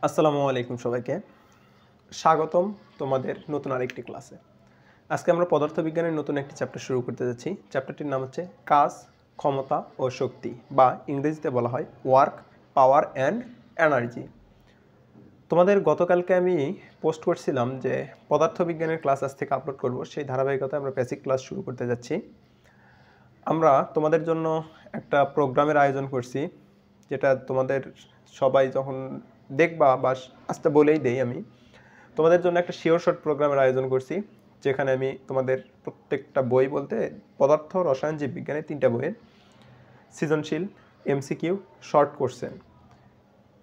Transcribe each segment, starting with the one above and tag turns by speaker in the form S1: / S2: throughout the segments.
S1: আসসালামু আলাইকুম সবাইকে স্বাগতম তোমাদের নতুন আরেকটি ক্লাসে। আজকে আমরা পদার্থবিজ্ঞানের নতুন একটি চ্যাপ্টার শুরু করতে যাচ্ছি। চ্যাপ্টারটির নাম হচ্ছে কাজ, ক্ষমতা ও শক্তি, বা ইংরেজিতে বলা হয় ওয়ার্ক, পাওয়ার অ্যান্ড এনার্জি। তোমাদের গতকালকে আমি পোস্ট করছিলাম যে পদার্থবিজ্ঞানের ক্লাস আজ থেকে আপলোড করব, সেই ধারাবাহিকতায় আমরা বেসিক ক্লাস শুরু করতে যাচ্ছি। আমরা তোমাদের জন্য একটা প্রোগ্রামের আয়োজন করছি, যেটা তোমাদের সবাই যখন দেখবা বা আজকে বলেই দেই, আমি তোমাদের জন্য একটা শিওর শর্ট প্রোগ্রামের আয়োজন করছি, যেখানে আমি তোমাদের প্রত্যেকটা বই বলতে পদার্থ, রসায়ন, জীববিজ্ঞানের 3টা বইয়ের সৃজনশীল, এমসিকিউ, শর্ট কোশ্চেন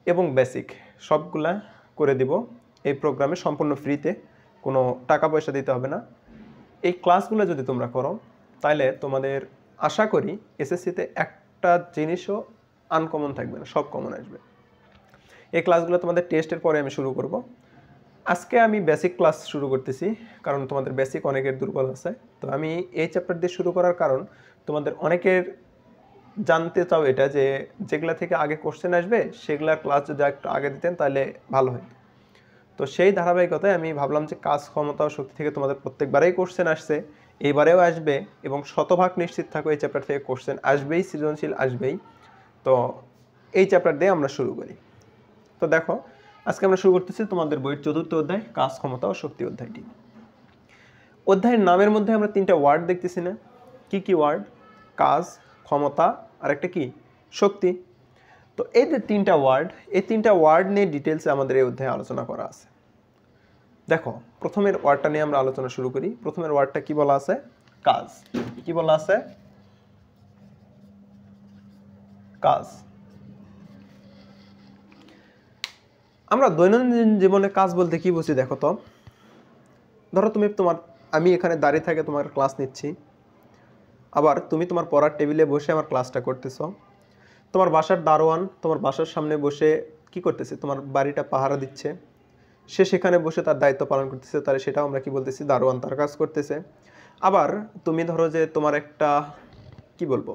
S1: এবং বেসিক সবগুলা করে দিব এই প্রোগ্রামে সম্পূর্ণ ফ্রিতে, কোনো টাকা পয়সা দিতে হবে না। এই ক্লাসগুলো যদি তোমরা করো তাহলে তোমাদের আশা করি এসএসসিতে একটা জিনিসও আনকমন থাকবে না, সব কমন আসবে। এই ক্লাসগুলো তোমাদের টেস্টের পরে আমি শুরু করব। আজকে আমি বেসিক ক্লাস শুরু করতেছি, কারণ তোমাদের বেসিক অনেকের দুর্বল আছে। তো আমি এই চ্যাপ্টার দিয়ে শুরু করার কারণ, তোমাদের অনেকের জানতে চাও এটা যে যেগুলা থেকে আগে কোশ্চেন আসবে সেগুলার ক্লাস যদি একটু আগে দিতেন তাহলে ভালো হয়। তো সেই ধারাবাহিকতায় আমি ভাবলাম যে কাজ, ক্ষমতা ও শক্তি থেকে তোমাদের প্রত্যেকবারেই কোশ্চেন আসছে, এইবারেও আসবে, এবং শতভাগ নিশ্চিত থাকো এই চ্যাপ্টার থেকে কোশ্চেন আসবেই, সৃজনশীল আসবেই। তো এই চ্যাপ্টার দিয়ে আমরা শুরু করি। তো দেখো, আজকে আমরা শুরু করতেছি তোমাদের বইয়ের 4র্থ অধ্যায়, কাজ, ক্ষমতা ও শক্তি অধ্যায়টি। অধ্যায়ের নামের মধ্যে আমরা 3টা ওয়ার্ড দেখতেছি না? কি কি ওয়ার্ড? কাজ, ক্ষমতা আর একটা কি? শক্তি। তো এই যে 3টা ওয়ার্ড, এই 3টা ওয়ার্ড নিয়ে ডিটেলসে আমাদের এই অধ্যায়ে আলোচনা করা আছে। দেখো, প্রথমের ওয়ার্ডটা নিয়ে আমরা আলোচনা শুরু করি। প্রথমের ওয়ার্ডটা কি বলা আছে? কাজ। কি বলা আছে? কাজ। আমরা দৈনন্দিন জীবনে কাজ বলতে কি বুঝি দেখো তো। ধরো আমি এখানে দাঁড়িয়ে থেকে তোমার ক্লাস নিচ্ছি, আবার তুমি তোমার পড়ার টেবিলে বসে আমার ক্লাসটা করতেছো। তোমার বাসার দারোয়ান তোমার বাসার সামনে বসে কি করতেছে? তোমার বাড়িটা পাহারা দিচ্ছে। সে সেখানে বসে তার দায়িত্ব পালন করতেছে, তাহলে সেটাও আমরা কি বলতেছি? দারোয়ান তার কাজ করতেছে। আবার তুমি ধরো যে তোমার একটা কি বলবো,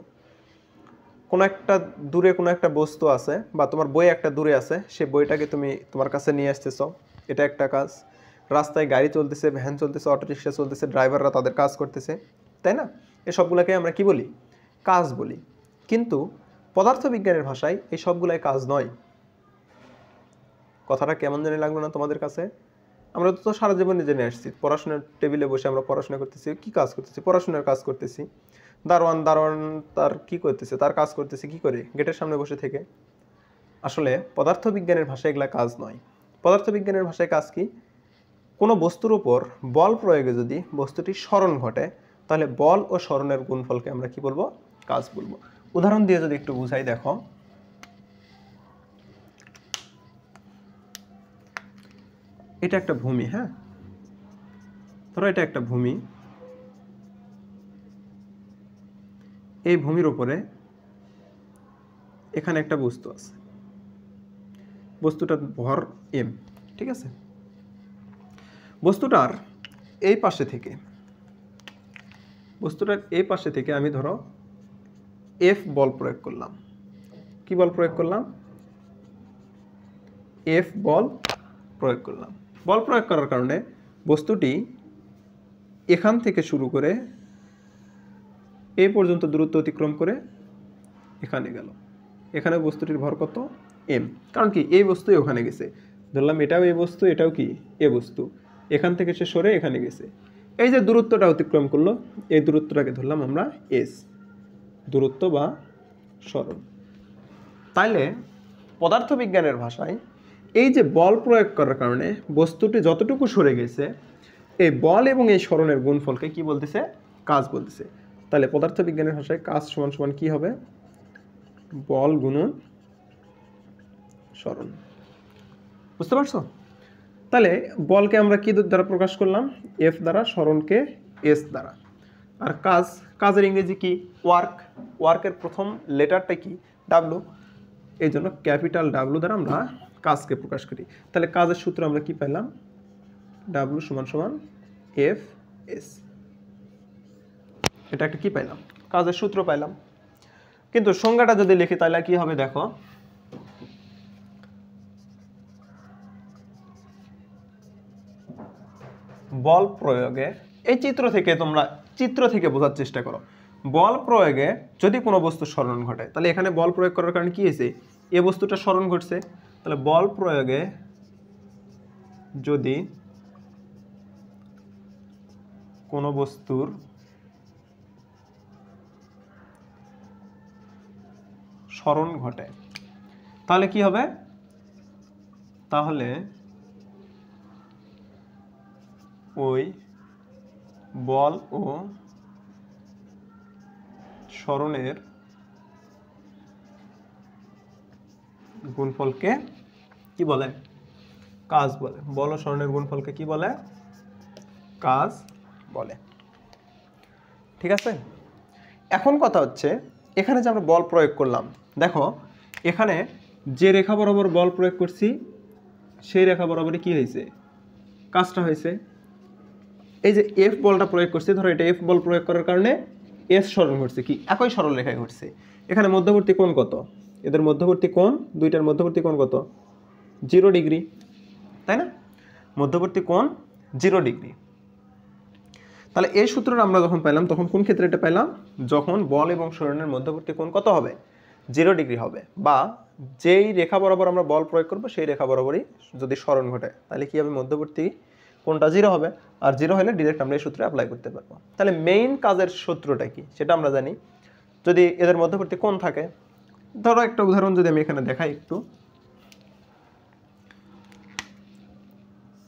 S1: কোনো একটা দূরে কোনো একটা বস্তু আছে, বা তোমার বই একটা দূরে আছে, সে বইটাকে তুমি তোমার কাছে নিয়ে আসতেছো, এটা একটা কাজ। রাস্তায় গাড়ি চলতেছে, ভ্যান চলতেছে, অটোরিক্সা চলতেছে, ড্রাইভাররা তাদের কাজ করতেছে, তাই না? এসবগুলোকে আমরা কি বলি? কাজ বলি। কিন্তু পদার্থবিজ্ঞানের ভাষায় এই সবগুলাই কাজ নয়। কথাটা কেমন জানি লাগলো না তোমাদের কাছে? আমরা তো সারা জীবনে জেনে আসছি, পড়াশোনার টেবিলে বসে আমরা পড়াশোনা করতেছি। কি কাজ করতেছি? পড়াশোনার কাজ করতেছি। দারোয়ান তার কি করতেছে? তার কাজ করতেছে কি করে? গেটের সামনে বসে থেকে। আসলে পদার্থবিজ্ঞানের ভাষায় এগুলা কাজ নয়। পদার্থবিজ্ঞানের ভাষায় কাজ কি? কোনো বস্তুর উপর বল প্রয়োগে যদি বস্তুটির স্মরণ ঘটে, তাহলে বল ও স্মরণের গুণফলকে আমরা কি বলবো? কাজ বলবো। উদাহরণ দিয়ে যদি একটু বুঝাই, দেখো, এটা একটা ভূমি, হ্যাঁ? ধরো এটা একটা ভূমি। এই ভূমির উপরে এখানে একটা বস্তু আছে, বস্তুটার ভর m, ঠিক আছে? বস্তুটার এই পাশে থেকে আমি ধরো F বল প্রয়োগ করলাম। কি বল প্রয়োগ করলাম? F বল প্রয়োগ করলাম। বল প্রয়োগ করার কারণে বস্তুটি এখান থেকে শুরু করে এই পর্যন্ত দূরত্ব অতিক্রম করে এখানে গেল। এখানে বস্তুটির ভর কত? m। কারণ কি? এই বস্তুই ওখানে গেছে। ধরলাম এটাও এই বস্তু, এটাও কি? এ বস্তু। এখান থেকে সে সরে এখানে গেছে। এই যে দূরত্বটা অতিক্রম করলো, এই দূরত্বটাকে ধরলাম আমরা s, দূরত্ব বা সরণ। তাইলে পদার্থবিজ্ঞানের ভাষায় এই যে বল প্রয়োগ করার কারণে বস্তুটি যতটুকু সরে গেছে, এই বল এবং এই সরণের গুণফলকে কি বলতেছে? কাজ বলতেছে। তাহলে পদার্থবিজ্ঞানের ভাষায় কাজ সমান সমান কি হবে? বল গুণন সরণ। বুঝতে পারছো? তাহলে বলকে আমরা কি দ্বারা প্রকাশ করলাম? F দ্বারা, সরণকে S দ্বারা। আর কাজের ইংরেজি কি? ওয়ার্ক। ওয়ার্কের প্রথম লেটারটা কি? W। এই জন্য ক্যাপিটাল W দ্বারা আমরা কাজকে প্রকাশ করি। তাহলে কাজের সূত্র আমরা কি পেলাম? W সমান সমান FS। এটা একটা কি পাইলাম? কাজের সূত্র পাইলাম। কিন্তু সংজ্ঞাটা যদি লিখি তাহলে কি হবে? দেখো, বল প্রয়োগে, এই চিত্র থেকে বোঝার চেষ্টা করো। বল প্রয়োগে যদি কোনো বস্তু সরণ ঘটে, তাহলে এখানে বল প্রয়োগ করার কারণে কি হয়েছে, এই বস্তুটা সরণ ঘটছে। তাহলে বল প্রয়োগে যদি কোনো বস্তুর সরণ ঘটে তাহলে কি হবে, তাহলে ওই বল ও সরণের গুণফলকে কি বলে, কাজ বলে। বল ও সরণের গুণফলকে কি বলে, কাজ বলে। ঠিক আছে। এখন কথা হচ্ছে এখানে যে আমরা বল প্রয়োগ করলাম, দেখো এখানে যে রেখা বরাবর বল প্রয়োগ করছি সেই রেখা বরাবরই কি হয়েছে, কাজটা হয়েছে। এই যে এফ বলটা প্রয়োগ করছি, ধরো এটা এফ বল প্রয়োগ করার কারণে এস সরণ ঘটছে, কি একই সরল রেখায় ঘটছে। এখানে মধ্যবর্তী কোণ কত, এদের মধ্যবর্তী কোণ, দুইটার মধ্যবর্তী কোণ কত, 0 ডিগ্রি, তাই না? মধ্যবর্তী কোণ 0 ডিগ্রি। তাহলে এই সূত্রটা আমরা যখন পাইলাম তখন কোন ক্ষেত্রে এটা পাইলাম, যখন বল এবং সরণের মধ্যবর্তী কোণ কত হবে, 0 ডিগ্রি হবে, বা যেই রেখা বরাবর আমরা বল প্রয়োগ করব সেই রেখা বরাবরই যদি সরণ ঘটে তাহলে কি হবে, মধ্যবর্তী কোণটা 0 হবে। আর 0 হলে ডিরেক্ট আমরা এই সূত্রে অ্যাপ্লাই করতে পারবো। তাহলে মেইন কাজের সূত্রটা কি সেটা আমরা জানি। যদি এদের মধ্যবর্তী কোণ থাকে, ধরো একটা উদাহরণ যদি আমি এখানে দেখাই একটু,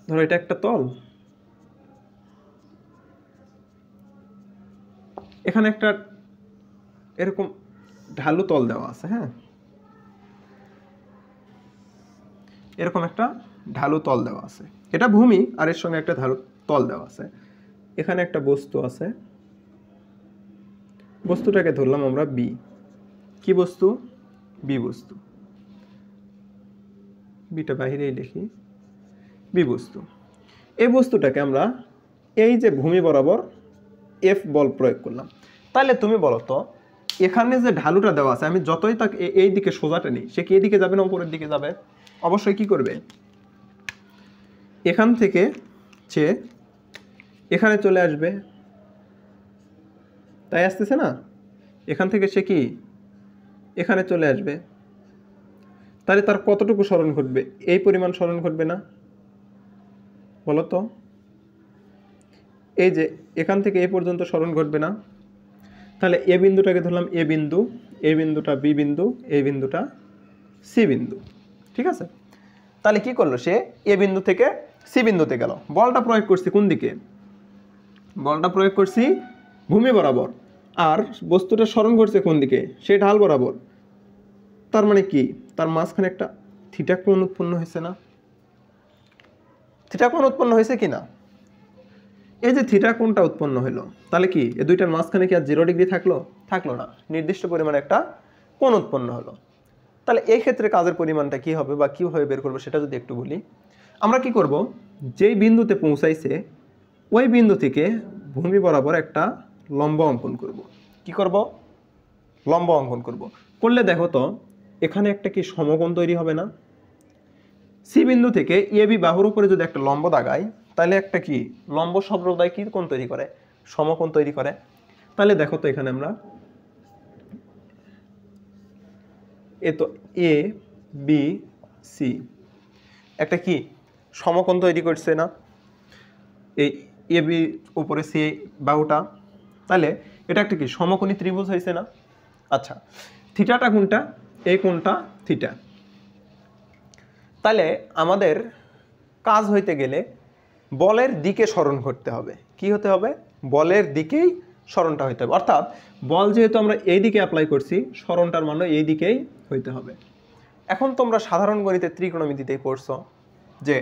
S1: ধরো এটা একটা তল, এখানে একটা এরকম ঢালু তল দেওয়া আছে, হ্যাঁ, এরকম একটা ঢালু তল দেওয়া আছে, এটা ভূমি আর এর সঙ্গে একটা ঢালু তল দেওয়া আছে। এখানে একটা বস্তু আছে, বস্তুটাকে ধরলাম আমরা বি। কি বস্তু, বি বস্তু, বিটা বাহিরেই লিখি, বি বস্তু। এই বস্তুটাকে আমরা এই যে ভূমি বরাবর এফ বল প্রয়োগ করলাম। তাহলে তুমি বলো তো এখানে যে ঢালুটা দেওয়া আছে, আমি যতই তাকে এই দিকে সোজাটা নিই, সে কি এই দিকে যাবে না উপরের দিকে যাবে, অবশ্যই কি করবে, এখান থেকে সে এখানে চলে আসবে, তাই আসতেছে না, এখান থেকে সে কি এখানে চলে আসবে। তাহলে তার কতটুকু সরণ ঘটবে, এই পরিমাণ সরণ ঘটবে না, বলো তো? এই যে এখান থেকে এই পর্যন্ত সরণ ঘটবে না। তাহলে এ বিন্দুটাকে ধরলাম এ বিন্দু, এই বিন্দুটা বি বিন্দু, এই বিন্দুটা সি বিন্দু। ঠিক আছে। তাহলে কি করলো, সে এ বিন্দু থেকে সি বিন্দুতে গেল। বলটা প্রয়োগ করছি কোন দিকে, বলটা প্রয়োগ করছি ভূমি বরাবর, আর বস্তুটা সরণ ঘটছে কোন দিকে, সেই ঢাল বরাবর। তার মানে কি, তার মাঝখানে একটা থিটা কোণ উৎপন্ন হয়েছে না, থিটা কোণ উৎপন্ন হয়েছে কি না? এই যে থিটা কোণটা উৎপন্ন হলো, তাহলে কি এই দুইটার মাঝখানে কি আর 0 ডিগ্রি থাকলো, থাকলো না, নির্দিষ্ট পরিমাণে একটা কোণ উৎপন্ন হলো। তাহলে এই ক্ষেত্রে কাজের পরিমাণটা কি হবে বা কিভাবে বের করবো সেটা যদি একটু বলি। আমরা কি করব, যেই বিন্দুতে পৌঁছাইছে ওই বিন্দু থেকে ভূমি বরাবর একটা লম্ব অঙ্কন করব। কি করব, লম্ব অঙ্কন করব। করলে দেখো তো এখানে একটা কি সমকোণ তৈরি হবে না? সি বিন্দু থেকে এ বি বাহুর উপরে যদি একটা লম্ব দাগাই, তাহলে একটা কি লম্ব সম্প্রদায় কি কোণ তৈরি করে, সমকোণ তৈরি করে। তাহলে দেখো তো এখানে আমরা এ তো এ বি সি একটা কি সমকোণ তৈরি করছে না, এই এ বি উপরে সি বাহুটা, তাহলে এটা একটা কি সমকোণী ত্রিভুজ হয়েছে না। আচ্ছা, থিটাটা কোনটা, এই কোণটা থিটা। তাহলে আমাদের কাজ হইতে গেলে বলের দিকে সরণ করতে হবে। কি হতে হবে, বলের দিকেই সরণটা হইতে হবে। অর্থাৎ বল যেহেতু আমরা এই দিকে অ্যাপ্লাই করছি, সরণটার মানে এই দিকেই হইতে হবে। এখন তোমরা সাধারণ গণিতে ত্রিকোণমিতিতেই পড়ছো যে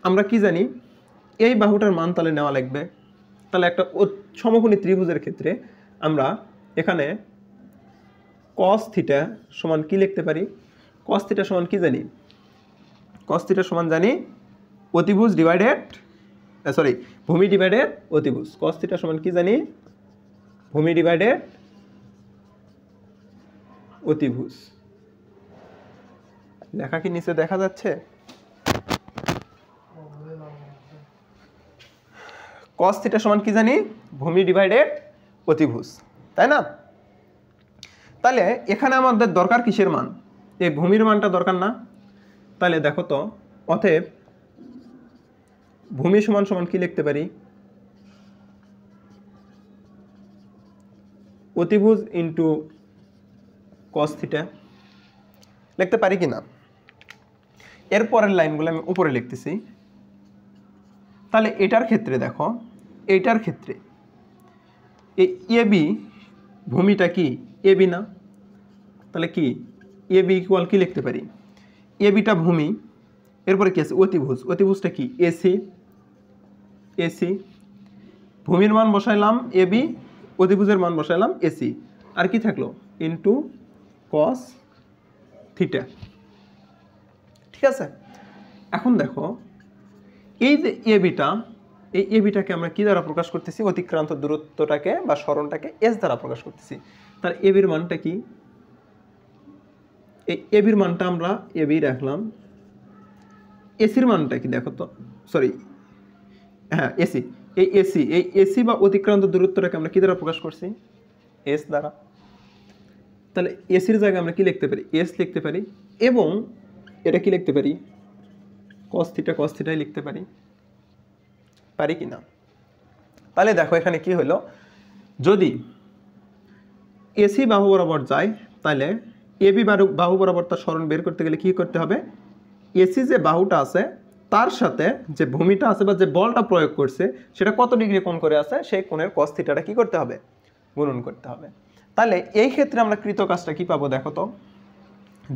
S1: আমরা কি জানি, এই বাহুটার মান তাহলে নেওয়া লাগবে। তাহলে একটা সমকোণী ত্রিভুজের ক্ষেত্রে আমরা এখানে cos থিটা সমান কি লিখতে পারি, cos থিটা সমান কি জানি, cos থিটা সমান জানি অতিভুজ ডিভাইডেড ভূমি ডিভাইডেড অতিভুজ। cos থিটা সমান কি জানি, ভূমি ডিভাইডেড অতিভুজ। লেখা কি নিচে দেখা যাচ্ছে? cos থিটা সমান কি জানি ভূমি ডিভাইডেড অতিভুজ, তাই না? তাহলে এখানে আমাদের দরকার কিসের মান? এই ভূমির মানটা দরকার না? তাহলে দেখো তো, অতএব ভূমি সমান সমান কি লিখতে পারি? অতিভুজ ইন্টু cos থিটা লিখতে পারি কিনা? এরপরের লাইনগুলো আমি উপরে লিখতেছি। তাহলে এটার ক্ষেত্রে দেখো, এইটার ক্ষেত্রে এই এবি ভূমিটা কি এবি না? তাহলে কি এবি ইকুয়াল কি লিখতে পারি? এবিটা ভূমি, এরপরে কি আছে অতিভুজ, অতিভুজটা কি এসি, এসি ভূমির মান বসাইলাম এবি, অতিভুজের মান বসাইলাম এসি, আর কি থাকলো ইন্টু cos থিটা। ঠিক আছে, এখন দেখো এই যে এবিটা, এই এবিটাকে আমরা কি দ্বারা প্রকাশ করতেছি? অতিক্রান্ত দূরত্বটাকে বা সরণটাকে এস দ্বারা প্রকাশ করতেছি। তার এবির মানটা কি? এই এবির মানটা আমরা এবি রাখলাম। এসির মানটা কি দেখো তো, সরি হ্যাঁ এসি, এই এসি বা অতিক্রান্ত দূরত্বটাকে আমরা কি দ্বারা প্রকাশ করছি? এস দ্বারা। তাহলে এসির জায়গায় আমরা কি লিখতে পারি? এস লিখতে পারি, এবং এটা কি লিখতে পারি? cos থিটাই লিখতে পারি, পারি কি না? তাহলে দেখো এখানে কি হলো, যদি এসি বাহু বরাবর যায় তাহলে এবি বাহু বরাবর তার সরণ বের করতে গেলে কি করতে হবে? এসি যে বাহুটা আছে তার সাথে যে ভূমিটা আছে বা যে বলটা প্রয়োগ করছে সেটা কত ডিগ্রি কোণ করে আছে, সেই কোণের cos থিটাটা কি করতে হবে? গুণন করতে হবে। তাহলে এই ক্ষেত্রে আমরা কৃত কাজটা কি পাবো দেখো তো,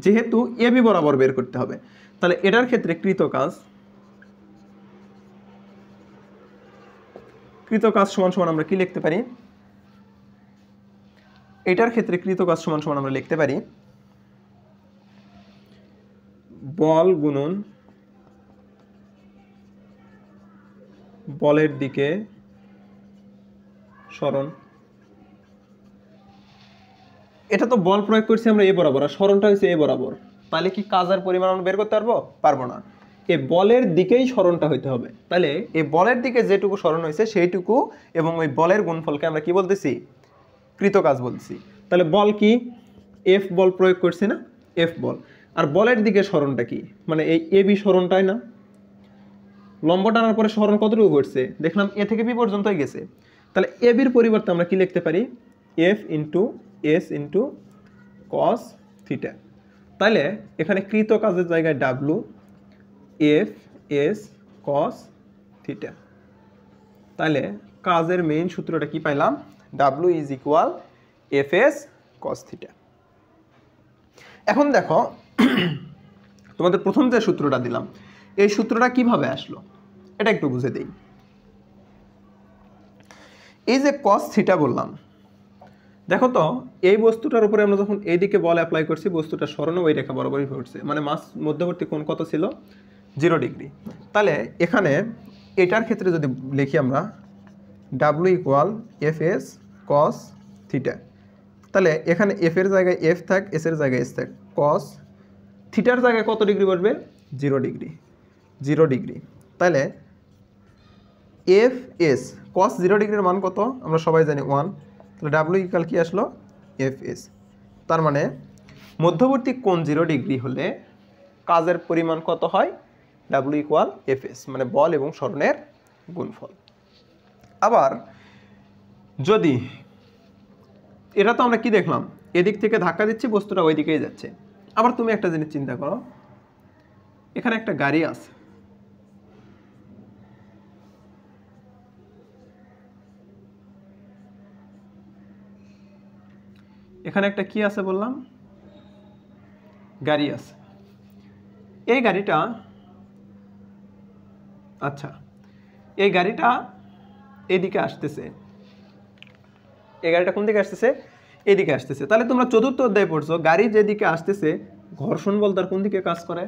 S1: যেহেতু এবি বরাবর বের করতে হবে, তাহলে এটার ক্ষেত্রে কৃত কাজ সমান সমান আমরা কি লিখতে পারি? এটার ক্ষেত্রে কৃত কাজ সমান সমান আমরা লিখতে পারি বল গুণন বলের দিকে সরণ। এটা তো বল প্রয়োগ করছি আমরা এ বরাবর, আর সরণটা হচ্ছে এ বরাবর, তাহলে কি কাজের পরিমাণ আমরা বের করতে পারবো? পারবো না। এই বলের দিকেই সরণটা হইতে হবে। তাহলে এই বলের দিকে যেটুকু সরণ হয়েছে সেইটুকু এবং ওই বলের গুণফলকে আমরা কি বলতেছি? কৃত কাজ বলতেছি। তাহলে বল কি? এফ বল প্রয়োগ করছি না, এফ বল। আর বলের দিকে সরণটা কি? মানে এই এবি সরণটাই না, লম্ব টানার পরে সরণ কতটুকু ঘটছে দেখলাম, এ থেকে বি পর্যন্তই গেছে। তাহলে এবির পরিবর্তে আমরা কি লিখতে পারি? F into S into cos theta. তাহলে এখানে কৃত কাজের জায়গায় W, F S cos theta. তাহলে কাজের মেইন সূত্রটা কি পাইলাম? W is equal F S cos theta. এখন দেখো তোমাদের প্রথম যে সূত্রটা দিলাম, এই সূত্রটা কিভাবে আসলো এটা একটু বুঝে দেই। এই যে cos থিটা বললাম, দেখো তো এই বস্তুটার উপরে আমরা যখন এইদিকে বল অ্যাপ্লাই করছি, বস্তুটা সরণ ওই রেখা বরাবরই ঘটছে, মানে মধ্যবর্তী কোণ কত ছিল? 0 ডিগ্রি। তাহলে এখানে এটার ক্ষেত্রে যদি লিখি আমরা W equal F S cos theta, তাহলে এখানে এফ এর জায়গায় এফ থাক, এস এর জায়গায় এস থাক, cos থিটার জায়গায় কত ডিগ্রি বসবে? 0 ডিগ্রি, 0 ডিগ্রি। তাহলে এফ এস cos 0 ডিগ্রির মান কত? আমরা সবাই জানি 1। তাহলে ডাব্লু ইকুয়াল কি আসলো? F S. তার মানে মধ্যবর্তী কোণ 0 ডিগ্রি হলে কাজের পরিমাণ কত হয়? ডাব্লু ইকুয়াল এফ এস, মানে বল এবং সরণের গুণফল। আবার যদি এটা তো আমরা কি দেখলাম, এদিক থেকে ধাক্কা দিচ্ছি, বস্তুটা ওই দিকেই যাচ্ছে। আবার তুমি একটা জিনিস চিন্তা করো, এখানে একটা গাড়ি আছে, এখানে একটা কি আছে বললাম? গাড়ি আছে। এই গাড়িটা, আচ্ছা এই গাড়িটা এদিকে আসতেছে, এই গাড়িটা কোন দিকে আসতেছে? এদিকে আসতেছে। তাহলে তোমরা চতুর্থ অধ্যায়ে পড়ছো, গাড়ি যেদিকে আসতেছে ঘর্ষণ বল তার কোন দিকে কাজ করে?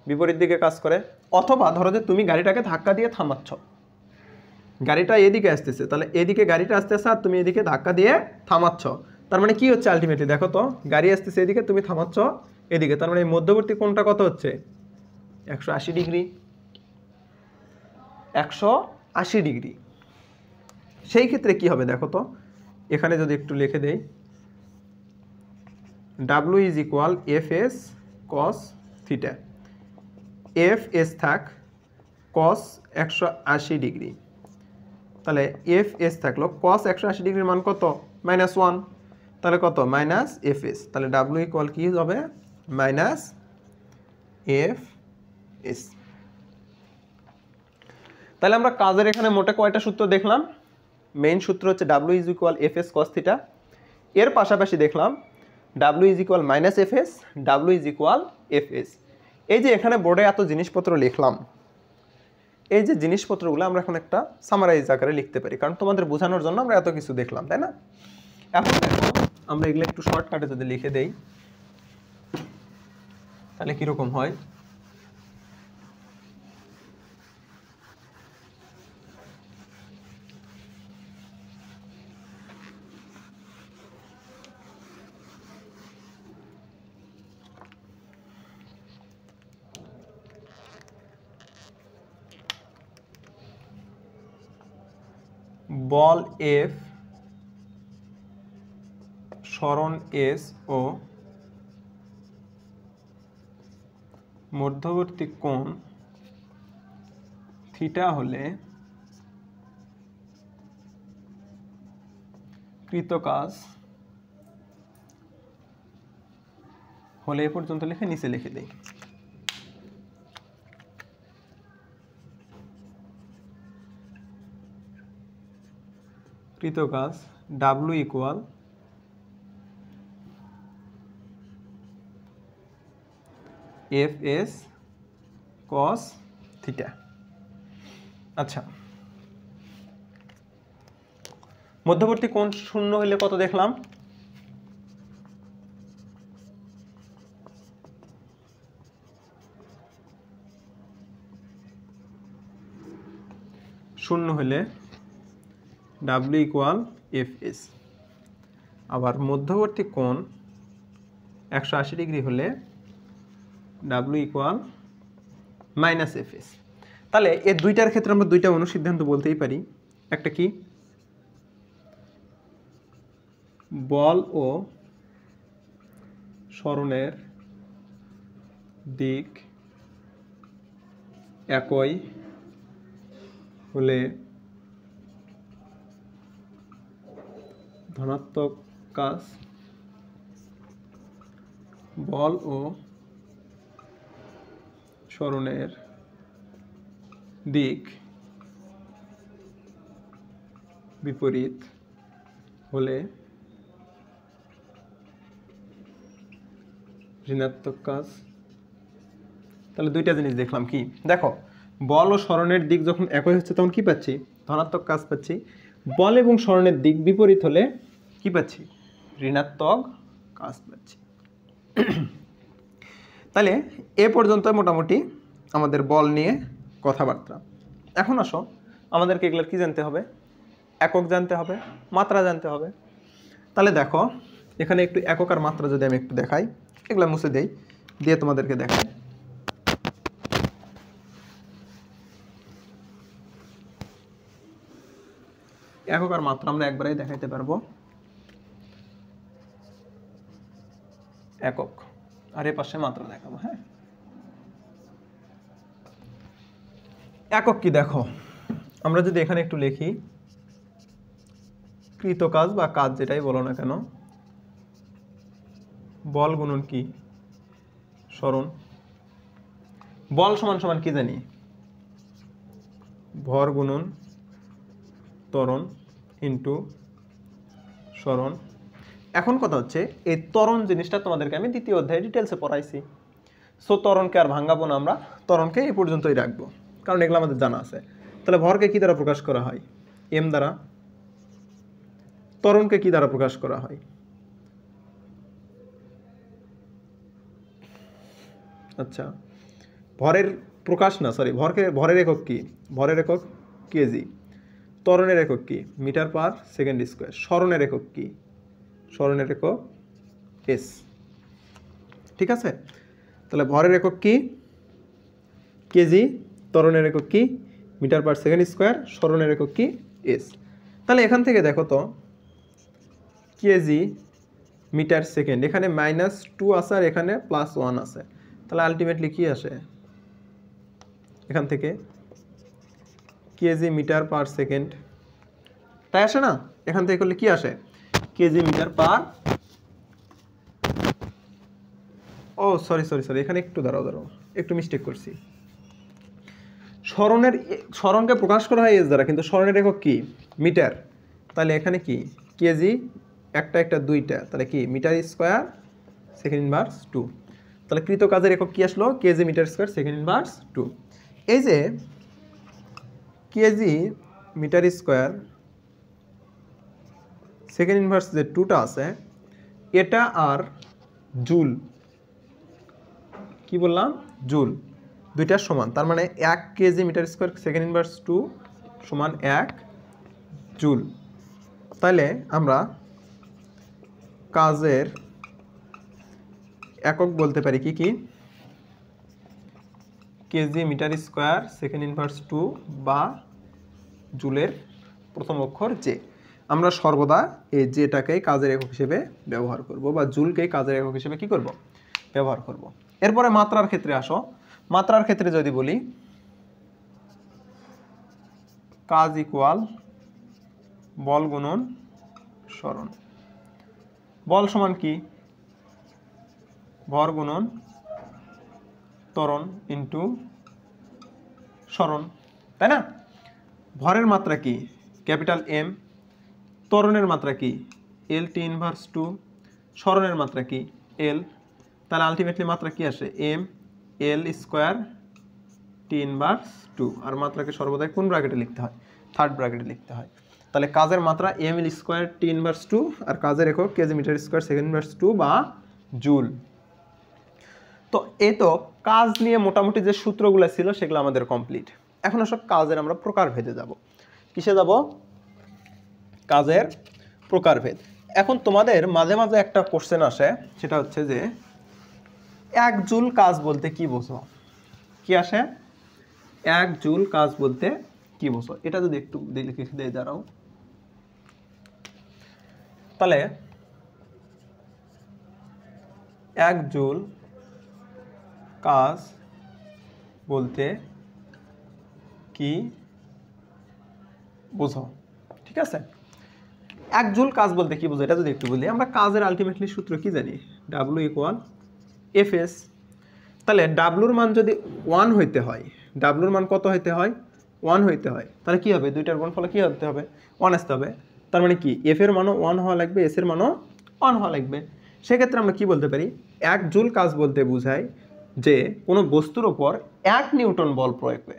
S1: বিপরীত দিকে কাজ করে। অথবা ধরো যে তুমি গাড়িটাকে ধাক্কা দিয়ে থামাচ্ছ, গাড়িটা এদিকে আসতেছে, তাহলে এদিকে গাড়িটা আসতেছে আর তুমি এদিকে ধাক্কা দিয়ে থামাচ্ছ, তার মানে কি হচ্ছে আলটিমেটলি? দেখো তো গাড়ি আসতেছে এদিকে, তুমি থামাচ্ছ এদিকে, তার মানে এই মধ্যবর্তী কোণটা কত হচ্ছে? 180 ডিগ্রি, 180 80 ডিগ্রি, সেই ক্ষেত্রে কি হবে দেখো তো, এখানে যদি একটু লিখে দেই W is equal F S cos theta, F S থাক কস 180 ডিগ্রি, তাহলে এফ এস থাকলো কস 180 ডিগ্রির মান কত -1, তাহলে কত মাইনাস এফ এস, তাহলে W ইকুয়াল কি হবে মাইনাস এফ এস। তাহলে আমরা কাজের এখানে মোটে কয়টা সূত্র দেখলাম? মেইন সূত্র হচ্ছে W is equal F S cos theta, এর পাশাপাশি দেখলাম W is equal minus F S, W is equal F S. এই যে এখানে বোর্ডে এত জিনিসপত্র লিখলাম, এই যে জিনিসপত্রগুলো আমরা এখন একটা সামারাইজ আকারে লিখতে পারি, কারণ তোমাদের বোঝানোর জন্য আমরা এত কিছু দেখলাম, তাই না? এখন দেখো আমরা এগুলো একটু শর্টকাটে যদি লিখে দেই তাহলে কিরকম হয়। বল এফ, সরণ এস ও মধ্যবর্তী কোণ থিটা হলে কৃত কাজ হলে এ পর্যন্ত লিখে নিচে লিখে দেই। কৃত কাজ W equal F S cos theta. আচ্ছা, মধ্যবর্তী কোণ শূন্য হইলে কত দেখলাম? শূন্য হলে W ইকুয়াল এফ এস। আবার মধ্যবর্তী কোণ 180 ডিগ্রি হলে W equal minus F S. তাহলে এই দুইটার ক্ষেত্রে আমরা দুইটা অনুসিদ্ধান্ত বলতেই পারি। একটা কি, বল ও সরণের দিক একই হলে ধনাত্মক কাজ, বল ও সরণের দিক বিপরীত হলে ঋণাত্মক কাজ। তাহলে দুইটা জিনিস দেখলাম, কি দেখো, বল ও সরণের দিক যখন একই হচ্ছে তখন কি পাচ্ছি? ধনাত্মক কাজ পাচ্ছি। বল এবং সরণের দিক বিপরীত হলে কি পাচ্ছি? ঋণাত্মক কাজ পাচ্ছি। তাহলে এ পর্যন্ত মোটামুটি আমাদের বল নিয়ে কথাবার্তা। এখন আসো, আমাদেরকে এগুলোর কি জানতে হবে? একক জানতে হবে, মাত্রা জানতে হবে। তাহলে দেখো এখানে একটু একক আর মাত্রা যদি আমি একটু দেখাই, এগুলো মুছে দেই, দিয়ে তোমাদেরকে দেখাই। একক আর মাত্রা আমরা একবারেই দেখাইতে পারবো। একক আর এর পাশে মাত্রা দেখাবো। হ্যাঁ, একক কি দেখো, আমরা যদি এখানে একটু লিখি, কৃত কাজ বা কাজ যেটাই বলো না কেন, বল গুণন কি সরণ। বল সমান সমান কি জানি? ভর গুণন ত্বরণ ইন্টু সরণ। এখন কথা হচ্ছে এই ত্বরণ জিনিসটা তোমাদেরকে আমি দ্বিতীয় অধ্যায়ে ডিটেলসে পড়াইছি। সো ত্বরণকে আর ভাঙাবো না, আমরা ত্বরণকে এই পর্যন্তই রাখবো, কারণ এগুলো আমাদের জানা আছে। তাহলে ভরকে কি দ্বারা প্রকাশ করা হয়? এম দ্বারা। ত্বরণকে কি দ্বারা প্রকাশ করা হয়? আচ্ছা, ভরের প্রকাশ না, সরি, ভরের একক কি? ভরের একক কেজি। ত্বরণের একক কি? Metre per second square. সরণের একক কি? সরণের একক এস। ঠিক আছে, তাহলে ভরের একক কি? কেজি। ত্বরণের একক কি? মিটার পার সেকেন্ড স্কোয়ার, সরণের একক কি এস। তাহলে এখান থেকে দেখো তো কেজি মিটার সেকেন্ড, এখানে -2 আছে আর এখানে +1 আছে, তাহলে আলটিমেটলি কি আসে এখান থেকে কেজি মিটার পার সেকেন্ড, তাই আসে না? এখান থেকে করলে কি আসে কেজি মিটার পার, ও সরি সরি সরি, এখানে একটু দাঁড়াও একটু মিস্টেক করছি। সরণকে প্রকাশ করা হয় এস দ্বারা, কিন্তু সরণের একক কি মিটার, তাহলে এখানে কি কেজি একটা একটা দুইটা, তাহলে কি মিটার স্কোয়ার সেকেন্ড ইনভার্স 2, তাহলে কৃত কাজের একক কি আসলো kg metre square second inverse 2। এই যে kg metre square second inverse যে 2টা আছে, এটা আর জুল, কি বললাম জুল, দুইটা সমান, তার মানে 1 kg metre square second inverse 2 সমান 1 জুল। তাহলে আমরা কাজের একক বলতে পারি কি কি kg metre square second inverse 2 বা জুলের প্রথম অক্ষর জে। আমরা সর্বদা এই জেটাকে কাজের একক হিসেবে ব্যবহার করব, বা জুলকে কাজের একক হিসেবে কি করব ব্যবহার করব। এরপরে মাত্রার ক্ষেত্রে আসো। মাত্রার ক্ষেত্রে যদি বলি কাজ ইকুয়াল বল গুণন সরণ, বল সমান কি ভর গুণন ত্বরণ ইন্টু সরণ, তাই না? ভরের মাত্রা কি ক্যাপিটাল এম, ত্বরণের মাত্রা কি এল টি ইনভার্স 2, সরণের মাত্রা কি এল, তাহলে আলটিমেটলি মাত্রা কি আসে M L square T inverse 2, আর মাত্রাকে সর্বদাই কোন ব্র্যাকেটে লিখতে হয় থার্ড ব্র্যাকেটে লিখতে হয়। তাহলে কাজের মাত্রা M L square T inverse 2, আর কাজের একক kg metre square second inverse 2 বা জুল। তো এই তো কাজ নিয়ে মোটামুটি যে সূত্রগুলো ছিল সেগুলো আমাদের কমপ্লিট। এখন আসলে কাজের আমরা প্রকারভেদে যাব। কিসে যাব? কাজের প্রকারভেদ। এখন তোমাদের মাঝে মাঝে একটা কোশ্চেন আসে, সেটা হচ্ছে যে 1 জুল কাজ বলতে কি বোঝো? কি আসে 1 জুল কাজ বলতে কি বোঝো? এটা যদি একটু লিখে দিয়ে দাঁড়াও, তাহলে 1 জুল কাজ বলতে কি বোঝো? ঠিক আছে, 1 জুল কাজ বলতে কি বোঝো এটা যদি একটু বলি। আমরা কাজের আলটিমেটলি সূত্র কি জানি W ইকুয়াল এফএস। তাহলে ডাব্লুর মান যদি 1 হইতে হয়, ডাব্লুর মান কত হইতে হয় 1 হইতে হয়, তাহলে কি হবে দুইটার গুণফলে কি হতে হবে 1 আসতে হবে। তার মানে কি এফ এর মানও 1 হওয়া লাগবে, এস এর মানও 1 হওয়া লাগবে। সেক্ষেত্রে আমরা কি বলতে পারি 1 জুল কাজ বলতে বোঝায় যে কোনো বস্তুর ওপর 1 নিউটন বল প্রয়োগে,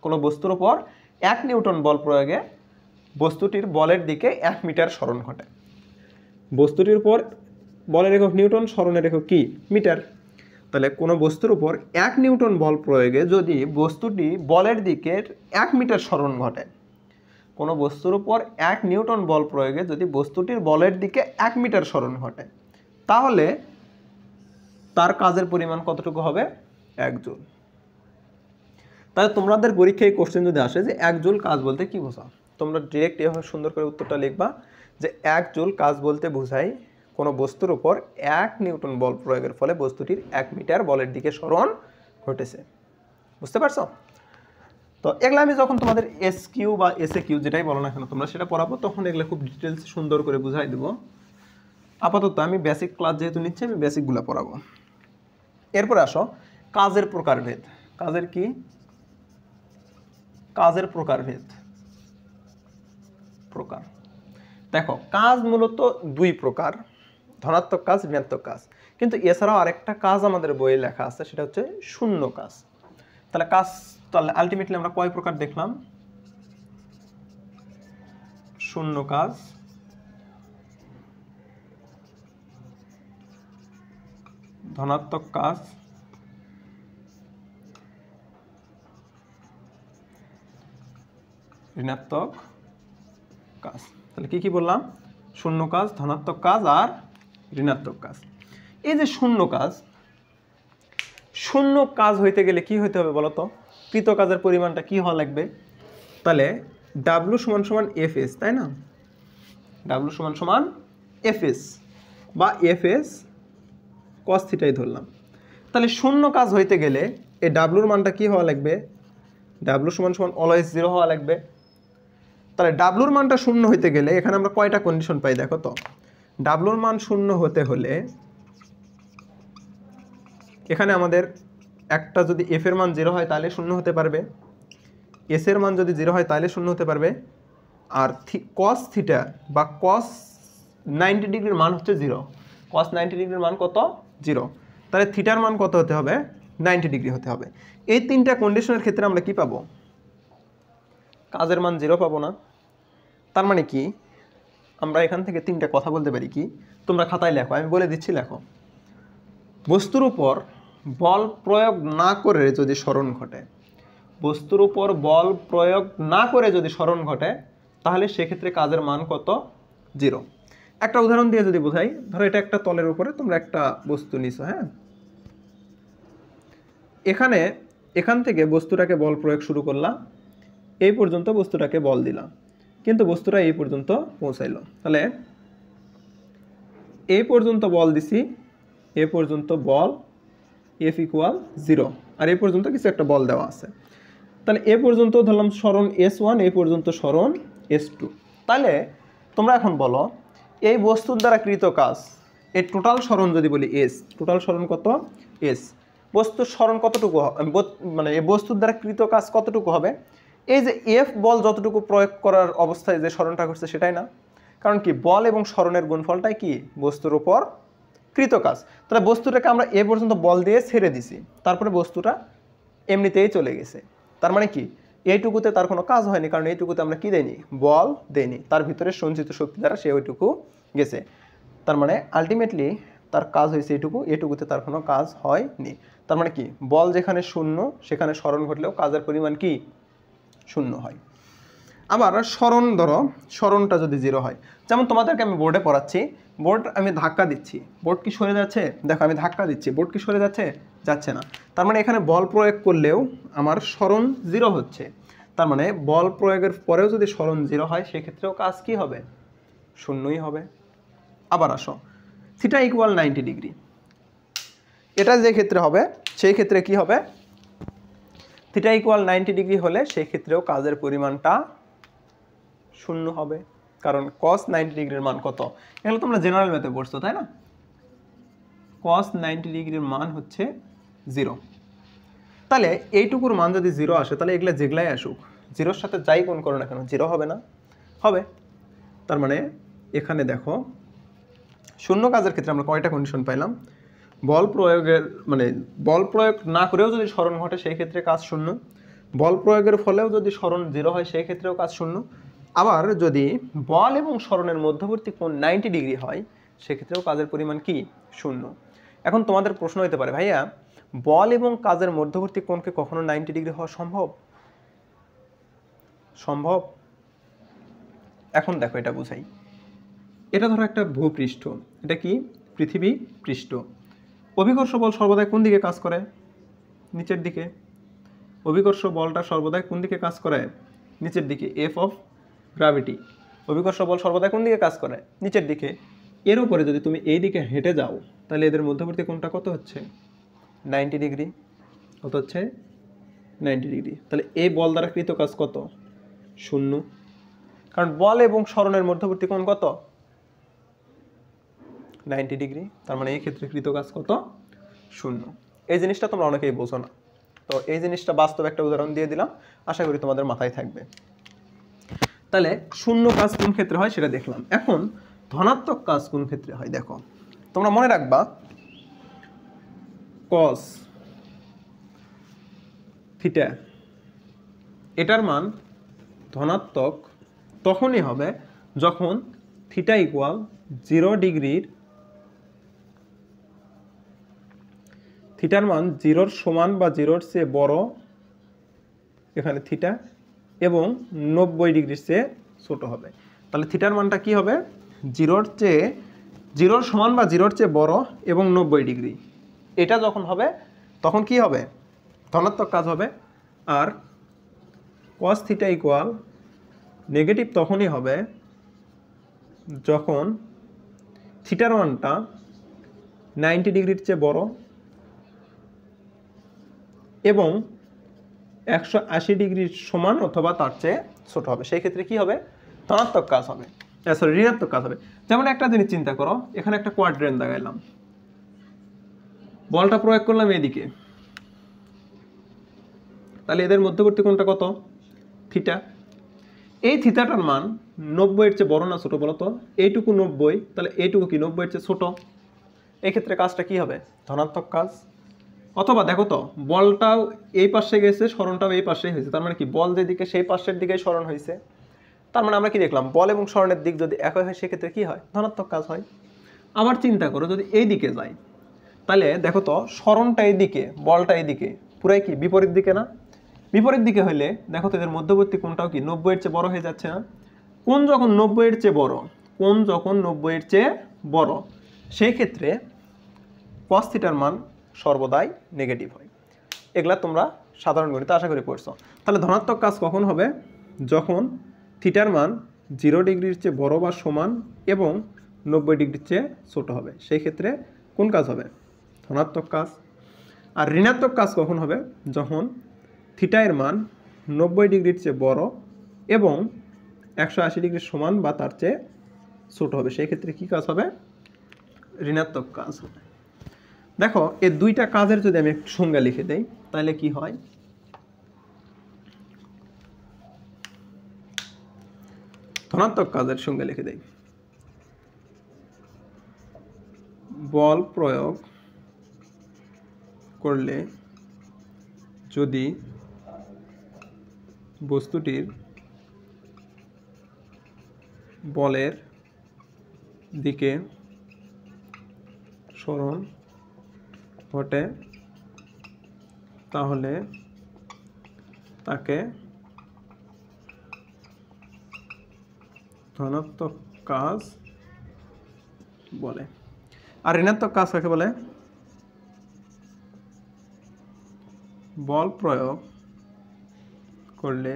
S1: কোনো বস্তুর ওপর 1 নিউটন বল প্রয়োগে বস্তুটির বলের দিকে 1 মিটার সরণ ঘটে। বস্তুটির উপর বলের একক নিউটন, সরণের একক কি মিটার। তাহলে কোনো বস্তুর উপর 1 নিউটন বল প্রয়োগে যদি বস্তুটি বলের দিকে 1 মিটার সরণ ঘটে, কোনো বস্তুর উপর 1 নিউটন বল প্রয়োগে যদি বস্তুটির বলের দিকে 1 মিটার সরণ ঘটে, তাহলে তার কাজের পরিমাণ কতটুকু হবে 1 জুল। তাহলে তোমাদের পরীক্ষায় কোশ্চেন যদি আসে যে 1 জুল কাজ বলতে কি বোঝায়, তোমরা ডিরেক্ট এভাবে সুন্দর করে উত্তরটা লিখবা যে 1 জুল কাজ বলতে বোঝায় কোনো বস্তুর উপর 1 নিউটন বল প্রয়োগের ফলে বস্তুটির 1 মিটার বলের দিকে সরণ ঘটেছে। বুঝতে পারছো? তো এগুলো আমি যখন তোমাদের এস কিউ বা এসএ কিউ যেটাই বলো না কেন তোমরা সেটা পড়াবো, তখন এগুলো খুব ডিটেলস সুন্দর করে বুঝাই দেবো। আপাতত আমি বেসিক ক্লাস যেহেতু নিচ্ছি আমি বেসিকগুলো পড়াবো। এরপরে আসো কাজের প্রকারভেদ। কাজের কি? কাজের প্রকারভেদ। প্রকার দেখো কাজ মূলত 2 প্রকার, ধনাত্মক কাজ, ঋণাত্মক কাজ। কিন্তু এছাড়াও আরেকটা কাজ আমাদের বইয়ে লেখা আছে, সেটা হচ্ছে শূন্য কাজ। তাহলে কাজ তাহলে আলটিমেটলি আমরা কয় প্রকার দেখলাম? শূন্য কাজ, ধনাত্মক কাজ, ঋণাত্মক কাজ। তাহলে কি কি বললাম? শূন্য কাজ, ধনাত্মক কাজ আর ঋণাত্মক কাজ। এই যে শূন্য কাজ, শূন্য কাজ হইতে গেলে কি হইতে হবে বলতো? কৃত কাজের পরিমাণটা কি হওয়া লাগবে? তাহলে ডাব্লু সমান সমান এফএস, তাই না? ডাব্লু সমান সমান এফএস বা এফএস কস থিটাই ধরলাম। তাহলে শূন্য কাজ হইতে গেলে এই ডাব্লুর মানটা কি হওয়া লাগবে? ডাব্লু সমান সমান অলওয়েজ 0 হওয়া লাগবে। তাহলে ডাব্লুর মানটা শূন্য হইতে গেলে এখানে আমরা কয়টা কন্ডিশন পাই দেখো তো। ডাব্লুর মান শূন্য হতে হলে এখানে আমাদের একটা যদি এফ এর মান 0 হয় তাহলে শূন্য হতে পারবে, এস এর মান যদি 0 হয় তাহলে শূন্য হতে পারবে, আর কস থিটা বা কস 90 ডিগ্রির মান হচ্ছে 0। কস 90 ডিগ্রির মান কত? 0। তাহলে থিটার মান কত হতে হবে? 90 ডিগ্রি হতে হবে। এই তিনটা কন্ডিশনের ক্ষেত্রে আমরা কি পাবো? কাজের মান 0 পাবো না। তার মানে কি আমরা এখান থেকে তিনটা কথা বলতে পারি কি, তোমরা খাতায় লেখো, আমি বলে দিচ্ছি লেখো। বস্তুর উপর বল প্রয়োগ না করে যদি সরণ ঘটে, বস্তুর উপর বল প্রয়োগ না করে যদি সরণ ঘটে তাহলে সেক্ষেত্রে কাজের মান কত? 0। একটা উদাহরণ দিয়ে যদি বোঝাই, ধরো এটা একটা তলের উপরে তোমরা একটা বস্তু নিছো, হ্যাঁ, এখান থেকে বস্তুটাকে বল প্রয়োগ শুরু করলাম, এই পর্যন্ত বস্তুটাকে বল দিলাম, কিন্তু বস্তুটা এই পর্যন্ত পৌঁছাইলো। তাহলে এই পর্যন্ত বল দিছি, এ পর্যন্ত বল এফ ইকুয়াল 0, আর এই পর্যন্ত কিছু একটা বল দেওয়া আছে। তাহলে এ পর্যন্ত ধরলাম সরণ S1, এই পর্যন্ত সরণ S2। তাহলে তোমরা এখন বলো এই বস্তুর দ্বারা কৃত কাজ, এই টোটাল সরণ যদি বলি S, টোটাল সরণ কত? S। বস্তুর সরণ কতটুকু মানে এই বস্তুর দ্বারা কৃত কাজ কতটুকু হবে? এই যে এফ বল যতটুকু প্রয়োগ করার অবস্থায় যে সরণটা ঘটছে সেটাই না? কারণ কি বল এবং সরণের গুণফলটাই কি? বস্তুর উপর কৃত কাজ। তাহলে বস্তুটাকে আমরা এ পর্যন্ত বল দিয়ে ছেড়ে দিছি, তারপরে বস্তুটা এমনিতেই চলে গেছে। তার মানে কি এইটুকুতে তার কোনো কাজ হয়নি, কারণ এইটুকুতে আমরা কি দেইনি? বল দেইনি, তার ভিতরে সঞ্চিত শক্তি দ্বারা সে ওইটুকু গেছে। তার মানে আলটিমেটলি তার কাজ হয়েছে এইটুকু, এটুকুতে তার কোনো কাজ হয়নি। তার মানে কি বল যেখানে শূন্য সেখানে সরণ ঘটলেও কাজের পরিমাণ কি? শূন্য হয়। আবার সরণ, ধরো সরণটা যদি 0 হয়, যেমন তোমাদেরকে আমি বোর্ডে পড়াচ্ছি, বোর্ড আমি ধাক্কা দিচ্ছি, বোর্ড কি সরে যাচ্ছে? দেখো আমি ধাক্কা দিচ্ছি, বোর্ড কি সরে যাচ্ছে? যাচ্ছে না। তার মানে এখানে বল প্রয়োগ করলেও আমার সরণ 0 হচ্ছে। তার মানে বল প্রয়োগের পরেও যদি সরণ 0 হয় সেক্ষেত্রেও কাজ কি হবে? শূন্যই হবে। আবার আসো, থিটা ইকুয়াল 90 ডিগ্রি, এটা যে ক্ষেত্রে হবে সেই ক্ষেত্রে কি হবে? থিটা ইকুয়াল 90 ডিগ্রি হলে সেই ক্ষেত্রেও কাজের পরিমাণটা শূন্য হবে, কারণ cos 90 ডিগ্রির মান কত? এগুলো তোমরা জেনারেল ম্যাথে পড়ছো, তাই না? cos 90 ডিগ্রির মান হচ্ছে 0। তাহলে এইটুকুর মান যদি 0 আসে তাহলে এগুলা যেগুলাই আসুক, 0-র সাথে যাই গুণ করো না কেন 0 হবে না? হবে। তার মানে এখানে দেখো শূন্য কাজের ক্ষেত্রে আমরা কয়টা কন্ডিশন পাইলাম? বল প্রয়োগের মানে বল প্রয়োগ না করেও যদি সরণ ঘটে সেই ক্ষেত্রে কাজ শূন্য, বল প্রয়োগের ফলেও যদি সরণ 0 হয় সেই ক্ষেত্রেও কাজ শূন্য, আবার যদি বল এবং সরণের মধ্যবর্তী কোণ 90 ডিগ্রি হয় সেক্ষেত্রেও কাজের পরিমাণ কি? শূন্য। এখন তোমাদের প্রশ্ন হতে পারে, ভাইয়া বল এবং কাজের মধ্যবর্তী কোণকে কখনো 90 ডিগ্রি হওয়া সম্ভব? সম্ভব। এখন দেখো এটা বুঝাই। এটা ধরো একটা ভূপৃষ্ঠ, এটা কি? পৃথিবী পৃষ্ঠ। অভিকর্ষ বল সর্বদাই কোন দিকে কাজ করে? নিচের দিকে। অভিকর্ষ বলটা সর্বদাই কোন দিকে কাজ করে? নিচের দিকে। এফ অফ গ্র্যাভিটি, অভিকর্ষ বল সর্বদাই কোন দিকে কাজ করে? নিচের দিকে। এর উপরে যদি তুমি এই দিকে হেঁটে যাও তাহলে এদের মধ্যবর্তী কোণটা কত হচ্ছে? 90 ডিগ্রি। কত হচ্ছে? 90 ডিগ্রি। তাহলে এই বল দ্বারা কৃত কাজ কত? শূন্য। কারণ বল এবং সরণের মধ্যবর্তী কোণ কত? 90 ডিগ্রি। তার মানে এই ক্ষেত্রে কৃত কাজ কত? শূন্য। এই জিনিসটা তোমরা অনেকেই বোঝো না, তো এই জিনিসটা বাস্তব একটা উদাহরণ দিয়ে দিলাম, আশা করি তোমাদের মাথায় থাকবে। তাহলে শূন্য কাজ কোন ক্ষেত্রে হয় সেটা দেখলাম। এখন ধনাত্মক কাজ কোন ক্ষেত্রে হয় দেখো, তোমরা মনে রাখবা cos থিটা এটার মান ধনাত্মক তখনই হবে যখন থিটা ইকুয়াল 0 ডিগ্রির, থিটার মান 0-র সমান বা 0-র চেয়ে বড় এখানে থিটা এবং 90 ডিগ্রির চেয়ে ছোট হবে। তাহলে থিটার মানটা কি হবে? 0-র সমান বা 0-র চেয়ে বড় এবং 90 ডিগ্রি। এটা যখন হবে তখন কি হবে? ধনাত্মক কাজ হবে। আর cos থিটা ইকুয়াল নেগেটিভ তখনই হবে যখন থিটার মানটা 90 ডিগ্রির চেয়ে বড় এবং 180 ডিগ্রির সমান অথবা তার চেয়ে ছোট হবে। সেই ক্ষেত্রে কি হবে? ধনাত্মক কাজ হবে, সরি ঋণাত্মক কাজ হবে। যেমন একটা জিনিস চিন্তা করো, এখানে একটা কোয়াড্রেন্ট দাগাইলাম, বলটা প্রয়োগ করলাম এদিকে, তাহলে এদের মধ্যবর্তী কোণটা কত? থিটা। এই থিটাটার মান 90 এর চেয়ে বড় না ছোট বলো তো? এইটুকু 90, তাহলে এইটুকু কি 90 এর চেয়ে ছোট? এই ক্ষেত্রে কাজটা কি হবে? ধনাত্মক কাজ। অথবা দেখো তো, বলটাও এই পাশে গেছে, সরণটাও এই পাশেই হয়েছে, তার মানে কি বল যেদিকে সেই পাশের দিকেই সরণ হয়েছে। তার মানে আমরা কি দেখলাম? বল এবং সরণের দিক যদি একই হয় সেক্ষেত্রে কি হয়? ধনাত্মক কাজ হয়। আবার চিন্তা করো, যদি এই দিকে যায়, তাহলে দেখো তো সরণটা এইদিকে, বলটা এইদিকে, পুরাই কি বিপরীত দিকে না? বিপরীত দিকে হইলে দেখো তো এদের মধ্যবর্তী কোণটাও কি 90 এর চেয়ে বড় হয়ে যাচ্ছে না? কোণ যখন 90 এর চেয়ে বড়, কোণ যখন 90 এর চেয়ে বড়, সেই ক্ষেত্রে cos থিটার মান সর্বদাই নেগেটিভ হয়। এগুলা তোমরা সাধারণ গণিতে আশা করি পড়ছো। তাহলে ধনাত্মক কাজ কখন হবে? যখন থিটার মান 0 ডিগ্রির চেয়ে বড় বা সমান এবং 90 ডিগ্রির চেয়ে ছোট হবে। সেই ক্ষেত্রে কোন কাজ হবে? ধনাত্মক কাজ। আর ঋণাত্মক কাজ কখন হবে? যখন থিটা এর মান 90 ডিগ্রির চেয়ে বড় এবং 180 ডিগ্রির সমান বা তার চেয়ে ছোট হবে। সেই ক্ষেত্রে কি কাজ হবে? ঋণাত্মক কাজ হবে। দেখো এই দুইটা কাজের যদি আমি একটু সংজ্ঞা লিখে দেই তাহলে কি হয়? ধনাত্মক কাজের সংজ্ঞা লিখে দেই। বল প্রয়োগ করলে যদি বস্তুটির বলের দিকে সরণ ঘটে তাহলে তাকে ধনাত্মক কাজ বলে। আর ঋণাত্মক কাজ কাকে বলে? বল প্রয়োগ করলে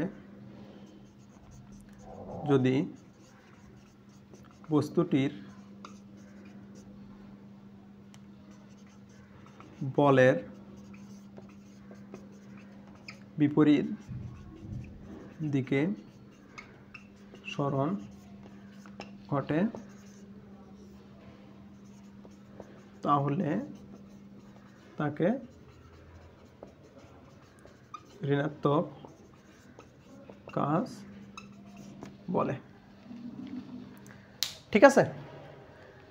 S1: যদি বস্তুটির বলের বিপরীত দিকে সরণ ঘটে তাহলে তাকে ঋণাত্মক কাজ বলে। ঠিক আছে,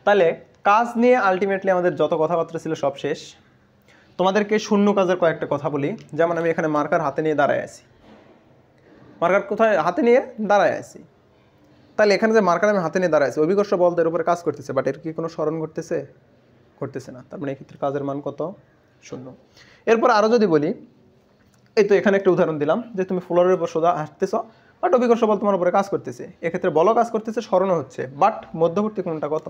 S1: তাহলে কাজ নিয়ে আলটিমেটলি আমাদের যত কথাবার্তা ছিল সব শেষ। তোমাদেরকে শূন্য কাজের কয়েকটা কথা বলি। যেমন আমি এখানে মার্কার হাতে নিয়ে দাঁড়ায় আছি, মার্কার কোথায়? হাতে নিয়ে দাঁড়ায় আছি। তাহলে এখানে যে মার্কার আমি হাতে নিয়ে দাঁড়ায় আছি, অভিকর্ষ বল এর উপরে কাজ করতেছে, বাট এর কি কোনো সরণ ঘটতেছে? করতেছে না। তার মানে এই ক্ষেত্রে কাজের মান কত? শূন্য। এরপর আরও যদি বলি, এই তো এখানে একটা উদাহরণ দিলাম যে তুমি ফ্লোরের উপর সোজা হাঁটতেছ, বাট অভিকর্ষ বল তোমার উপরে কাজ করতেছে, এক্ষেত্রে বলও কাজ করতেছে, সরণও হচ্ছে, বাট মধ্যবর্তী কোণটা কত?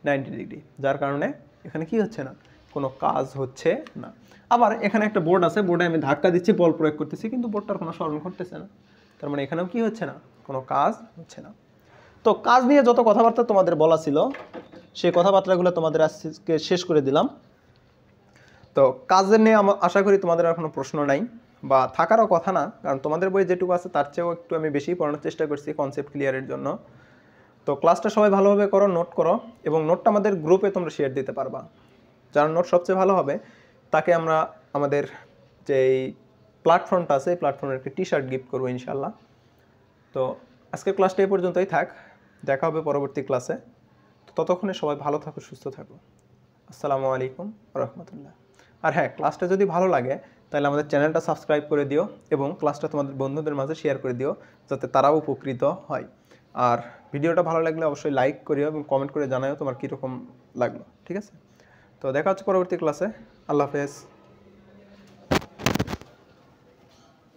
S1: 90 ডিগ্রি, যার কারণে এখানে কি হচ্ছে না? কোনো কাজ হচ্ছে না। আবার এখানে একটা বোর্ড আছে, বোর্ডে আমি ধাক্কা দিচ্ছি, বল প্রয়োগ করতেছি, কিন্তু বোর্ডটার কোনো সরণ ঘটতেছে না, তার মানে এখানেও কি হচ্ছে না? কোনো কাজ হচ্ছে না। তো কাজ নিয়ে যত কথাবার্তা তোমাদের বলা ছিল সেই কথাবার্তাগুলো তোমাদের আজকে শেষ করে দিলাম। তো কাজের নিয়ে আশা করি তোমাদের আর কোনো প্রশ্ন নাই বা থাকারও কথা না, কারণ তোমাদের বই যেটুকু আছে তার চেয়েও একটু আমি বেশি পড়ানোর চেষ্টা করছি কনসেপ্ট ক্লিয়ারের জন্য। তো ক্লাসটা সবাই ভালোভাবে করো, নোট করো, এবং নোটটা আমাদের গ্রুপে তোমরা শেয়ার দিতে পারবা। যার নোট সবচেয়ে ভালো হবে তাকে আমরা আমাদের যেই প্ল্যাটফর্মটা আছে এই প্ল্যাটফর্মের একটা টি-শার্ট গিফট করবো ইনশাল্লাহ। তো আজকের ক্লাসটা এই পর্যন্তই থাক, দেখা হবে পরবর্তী ক্লাসে। ততক্ষণে সবাই ভালো থাকো, সুস্থ থাকো। আসসালামু আলাইকুম রহমতুল্লাহ। আর হ্যাঁ, ক্লাসটা যদি ভালো লাগে তাহলে আমাদের চ্যানেলটা সাবস্ক্রাইব করে দিও এবং ক্লাসটা তোমাদের বন্ধুদের মাঝে শেয়ার করে দিও যাতে তারাও উপকৃত হয়। আর ভিডিওটা ভালো লাগলে অবশ্যই লাইক করিও এবং কমেন্ট করে জানাও তোমার কীরকম লাগলো। ঠিক আছে, তো দেখা হচ্ছে পরবর্তী ক্লাসে। আল্লাহ হাফেজ।